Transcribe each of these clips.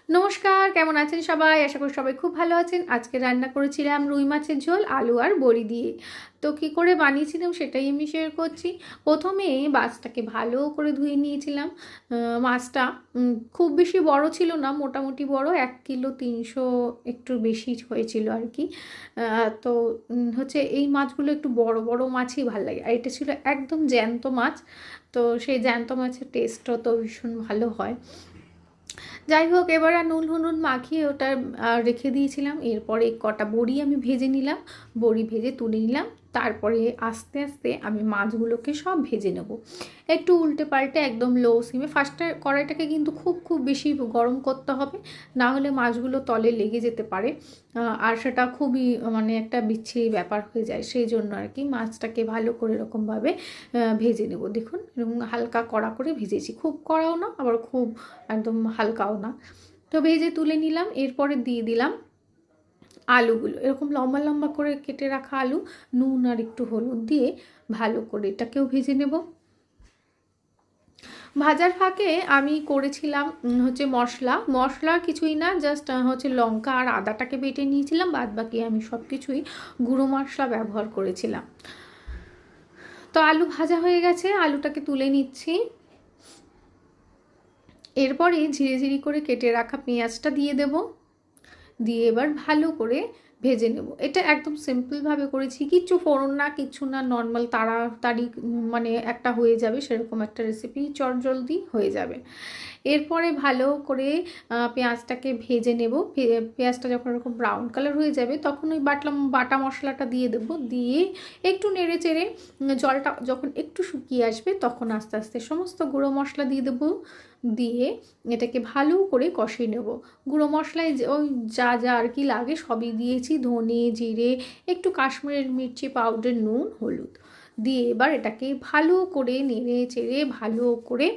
নমস্কার, কেমন আছেন সবাই? আশা করি সবাই খুব ভালো আছেন। আজকে রান্না করেছিলাম রুই মাছের ঝোল আলু আর বড়ি দিয়ে। তো কী করে বানিয়েছিলাম সেটাই আমি শেয়ার করছি। প্রথমে মাছটাকে ভালো করে ধুয়ে নিয়েছিলাম। মাছটা খুব বেশি বড় ছিল না, মোটামুটি বড়, 1 কিলো 300 একটু বেশি হয়েছিল আর কি। তো হচ্ছে এই মাছগুলো একটু বড় বড় মাছই ভালো লাগে, আর এটা ছিল একদম জ্যান্ত মাছ। তো সেই জ্যান্ত মাছের টেস্টও তো ভীষণ ভালো হয়। যাই হোক, এবার আর নুন হলুদ মাখিয়ে ওটা রেখে দিয়েছিলাম। এরপরে কটা বড়ি আমি ভেজে নিলাম, বড়ি ভেজে তুলে নিলাম। তারপরে আস্তে আস্তে আমি মাছগুলোকে সব ভেজে নেব, একটু উল্টে পাল্টে একদম লো সিমে। ফার্স্টে কড়াইটাকে কিন্তু খুব খুব বেশি গরম করতে হবে, না হলে মাছগুলো তলে লেগে যেতে পারে, আর সেটা খুবই মানে একটা বিচ্ছিরি ব্যাপার হয়ে যায়। সেই জন্য আর কি মাছটাকে ভালো করে এরকমভাবে ভেজে নেব। দেখুন এরকম হালকা কড়া করে ভেজেছি, খুব কড়াও না আবার খুব একদম হালকাও না। তো ভেজে তুলে নিলাম। এরপরে দিয়ে দিলাম আলুগুলো, এরকম লম্বা লম্বা করে কেটে রাখা আলু, নুন আর একটু হলুদ দিয়ে ভালো করে এটাকেও ভেজে নেব। ভাজার ফাঁকে আমি করেছিলাম হচ্ছে মশলা কিছুই না, জাস্ট হচ্ছে লঙ্কা আর আদাটাকে বেটে নিয়েছিলাম, বাদ বাকি আমি সব কিছুই গুঁড়ো মশলা ব্যবহার করেছিলাম। তো আলু ভাজা হয়ে গেছে, আলুটাকে তুলে নিচ্ছি। এরপরে ঝিরিঝিরি করে কেটে রাখা পেঁয়াজটা দিয়ে দেব, দিয়ে এবার ভালো করে ভেজে নেব। এটা একদম সিম্পলভাবে করেছি, কিচ্ছু ফোড়ন না, কিচ্ছু না, নর্মাল তাড়াতাড়ি মানে একটা হয়ে যাবে সেরকম একটা রেসিপি, চটজলদি হয়ে যাবে। এরপরে ভালো করে পেঁয়াজটাকে ভেজে নেব। পেঁয়াজটা যখন এরকম ব্রাউন কালার হয়ে যাবে তখন ওই বাটা মশলাটা দিয়ে দেব, দিয়ে একটু নেড়ে চেড়ে জলটা যখন একটু শুকিয়ে আসবে তখন আস্তে আস্তে সমস্ত গুঁড়ো মশলা দিয়ে দেবো, দিয়ে এটাকে ভালো করে কষিয়ে নেব। গুঁড়ো মশলায় ওই যা যা আর কি লাগে সবই দিয়েছি, ধনে জিরে, একটু কাশ্মীরের মির্চি পাউডার, নুন হলুদ দিয়ে এবার এটাকে ভালো করে নেড়ে চেড়ে ভালো করে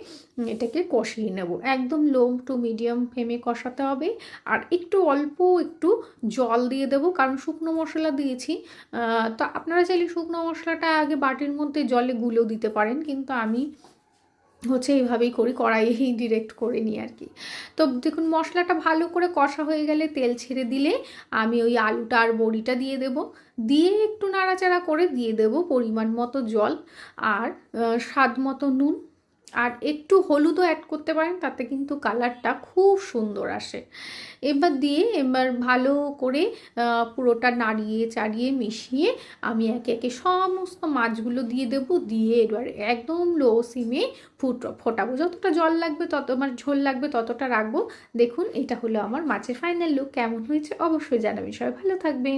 এটাকে কষিয়ে নেব। একদম লো টু মিডিয়াম ফ্লেমে কষাতে হবে। আর একটু অল্প একটু জল দিয়ে দেবো, কারণ শুকনো মশলা দিয়েছি। তো আপনারা চাইলে শুকনো মশলাটা আগে বাটির মধ্যে জলে গুলেও দিতে পারেন, কিন্তু আমি হচ্ছে এইভাবেই করি, কড়াইয়েই ডিরেক্ট করে নিই আর কি। তো দেখুন মশলাটা ভালো করে কষা হয়ে গেলে তেল ছেড়ে দিলে আমি ওই আলুটা আর বড়িটা দিয়ে দেব, দিয়ে একটু নাড়াচাড়া করে দিয়ে দেব পরিমাণ মতো জল আর স্বাদ মতো নুন, আর একটু হলুদও অ্যাড করতে পারেন, তাতে কিন্তু কালারটা খুব সুন্দর আসে। এবার ভালো করে পুরোটা নাড়িয়ে চাড়িয়ে মিশিয়ে আমি একে একে সমস্ত মাছগুলো দিয়ে দেবো, দিয়ে এবার একদম লো সিমে ফোটাবো। যতটা জল লাগবে তত আমার ঝোল লাগবে ততটা রাখবো। দেখুন এটা হলো আমার মাছের ফাইনাল লুক। কেমন হয়েছে অবশ্যই জানাবেন। সবাই ভালো থাকবেন।